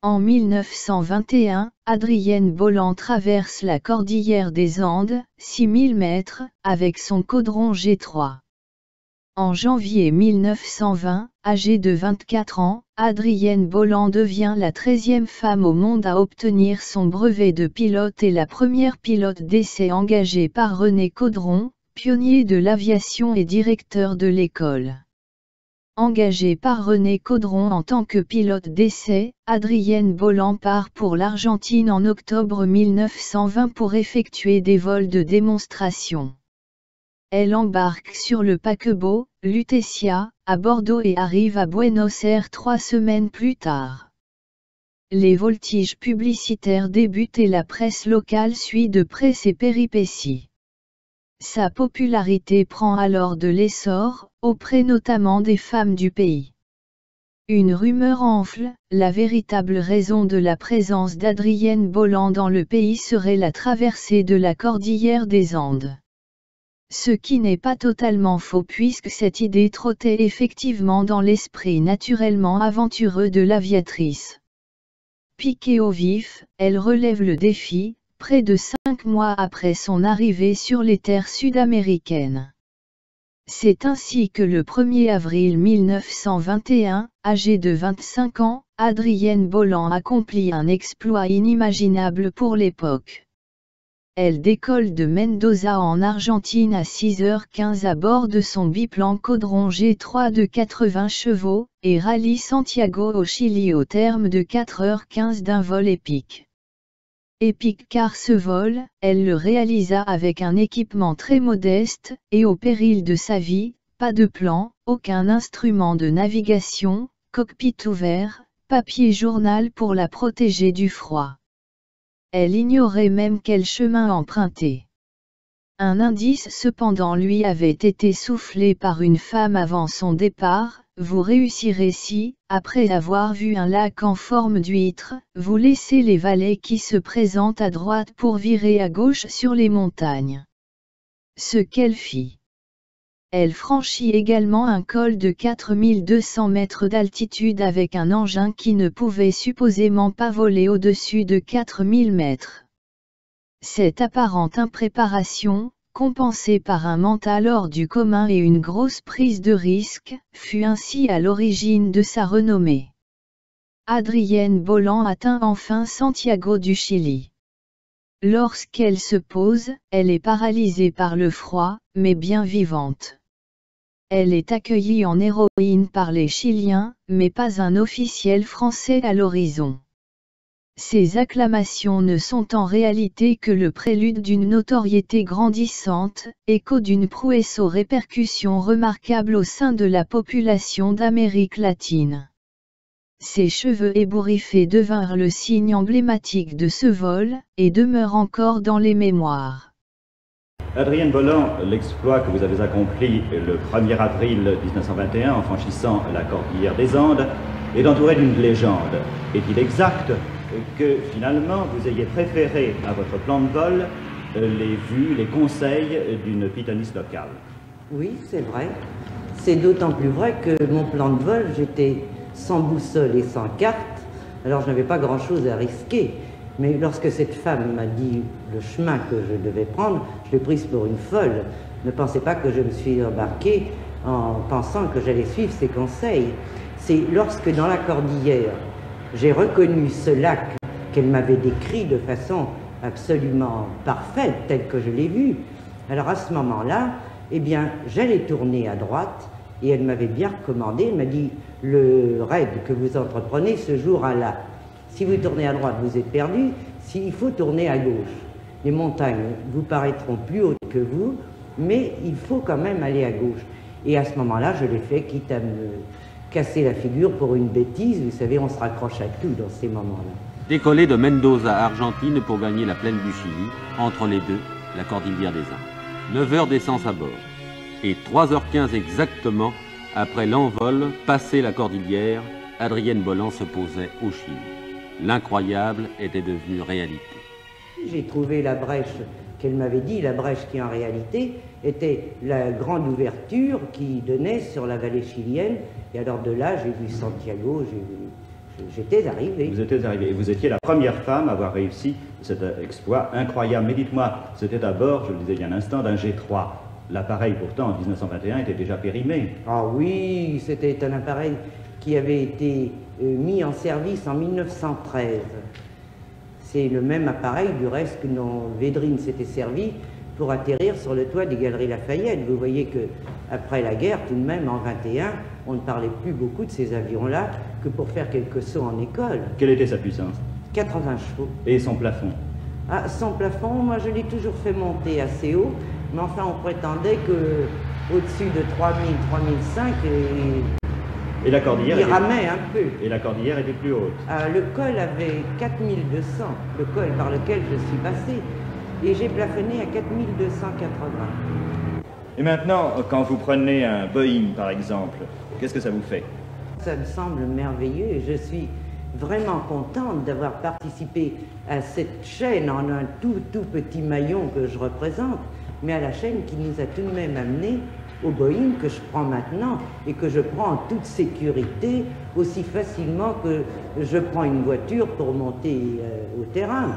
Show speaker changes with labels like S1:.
S1: En 1921, Adrienne Bolland traverse la cordillère des Andes, 6000 mètres, avec son caudron G3. En janvier 1920, âgée de 24 ans, Adrienne Bolland devient la 13e femme au monde à obtenir son brevet de pilote et la première pilote d'essai engagée par René Caudron, pionnier de l'aviation et directeur de l'école. Engagée par René Caudron en tant que pilote d'essai, Adrienne Bolland part pour l'Argentine en octobre 1920 pour effectuer des vols de démonstration. Elle embarque sur le paquebot, Lutetia, à Bordeaux et arrive à Buenos Aires 3 semaines plus tard. Les voltiges publicitaires débutent et la presse locale suit de près ses péripéties. Sa popularité prend alors de l'essor, auprès notamment des femmes du pays. Une rumeur enfle, la véritable raison de la présence d'Adrienne Bolland dans le pays serait la traversée de la cordillère des Andes. Ce qui n'est pas totalement faux puisque cette idée trottait effectivement dans l'esprit naturellement aventureux de l'aviatrice. Piquée au vif, elle relève le défi, près de 5 mois après son arrivée sur les terres sud-américaines. C'est ainsi que le 1er avril 1921, âgée de 25 ans, Adrienne Bolland accomplit un exploit inimaginable pour l'époque. Elle décolle de Mendoza en Argentine à 6h15 à bord de son biplan Caudron G3 de 80 chevaux, et rallie Santiago au Chili au terme de 4h15 d'un vol épique. Épique car ce vol, elle le réalisa avec un équipement très modeste, et au péril de sa vie, pas de plan, aucun instrument de navigation, cockpit ouvert, papier journal pour la protéger du froid. Elle ignorait même quel chemin emprunter. Un indice cependant lui avait été soufflé par une femme avant son départ: vous réussirez si, après avoir vu un lac en forme d'huître, vous laissez les vallées qui se présentent à droite pour virer à gauche sur les montagnes. Ce qu'elle fit. Elle franchit également un col de 4200 mètres d'altitude avec un engin qui ne pouvait supposément pas voler au-dessus de 4000 mètres. Cette apparente impréparation, compensée par un mental hors du commun et une grosse prise de risque, fut ainsi à l'origine de sa renommée. Adrienne Bolland atteint enfin Santiago du Chili. Lorsqu'elle se pose, elle est paralysée par le froid, mais bien vivante. Elle est accueillie en héroïne par les Chiliens, mais pas un officiel français à l'horizon. Ces acclamations ne sont en réalité que le prélude d'une notoriété grandissante, écho d'une prouesse aux répercussions remarquables au sein de la population d'Amérique latine. Ses cheveux ébouriffés devinrent le signe emblématique de ce vol, et demeurent encore dans les mémoires.
S2: Adrienne Bolland, l'exploit que vous avez accompli le 1er avril 1921 en franchissant la cordillère des Andes est entouré d'une légende. Est-il exact que finalement vous ayez préféré à votre plan de vol les vues, les conseils d'une pythoniste locale?
S3: Oui, c'est vrai. C'est d'autant plus vrai que mon plan de vol, j'étais sans boussole et sans carte, alors je n'avais pas grand-chose à risquer. Mais lorsque cette femme m'a dit le chemin que je devais prendre, je l'ai prise pour une folle. Ne pensez pas que je me suis embarquée en pensant que j'allais suivre ses conseils. C'est lorsque dans la cordillère, j'ai reconnu ce lac qu'elle m'avait décrit de façon absolument parfaite, tel que je l'ai vu. Alors à ce moment-là, eh bien, j'allais tourner à droite et elle m'avait bien recommandé, elle m'a dit « le raid que vous entreprenez se jouera là. Si vous tournez à droite, vous êtes perdu. S'il faut tourner à gauche, les montagnes vous paraîtront plus hautes que vous, mais il faut quand même aller à gauche. » Et à ce moment-là, je l'ai fait, quitte à me casser la figure pour une bêtise. Vous savez, on se raccroche à tout dans ces moments-là.
S4: Décoller de Mendoza, Argentine, pour gagner la plaine du Chili, entre les deux, la cordillère des Andes. 9 heures d'essence à bord. Et 3h15 exactement, après l'envol, passé la cordillère, Adrienne Bolland se posait au Chili. L'incroyable était devenu réalité.
S3: J'ai trouvé la brèche qu'elle m'avait dit, la brèche qui en réalité était la grande ouverture qui donnait sur la vallée chilienne. Et alors de là, j'ai vu Santiago, j'ai vu j'étais arrivé.
S2: Vous étiez arrivé. Et vous étiez la première femme à avoir réussi cet exploit incroyable. Mais dites-moi, c'était à bord, je le disais il y a un instant, d'un G3. L'appareil, pourtant, en 1921, était déjà périmé.
S3: Ah oui, c'était un appareil qui avait été mis en service en 1913. C'est le même appareil, du reste, que dont Védrine s'était servi pour atterrir sur le toit des Galeries Lafayette. Vous voyez que après la guerre, tout de même, en 21, on ne parlait plus beaucoup de ces avions-là que pour faire quelques sauts en école.
S2: Quelle était sa puissance? 80
S3: chevaux.
S2: Et son plafond?
S3: Ah, son plafond, moi je l'ai toujours fait monter assez haut, mais enfin on prétendait que au-dessus de 3000, 3005,
S2: et la cordillère
S3: il ramait un peu.
S2: Et la cordillère était plus haute?
S3: Ah, le col avait 4200, le col par lequel je suis passé, et j'ai plafonné à 4280.
S2: Et maintenant, quand vous prenez un Boeing par exemple, qu'est-ce que ça vous fait?
S3: Ça me semble merveilleux et je suis vraiment contente d'avoir participé à cette chaîne en un tout petit maillon que je représente, mais à la chaîne qui nous a tout de même amené au Boeing que je prends maintenant et que je prends en toute sécurité aussi facilement que je prends une voiture pour monter au terrain.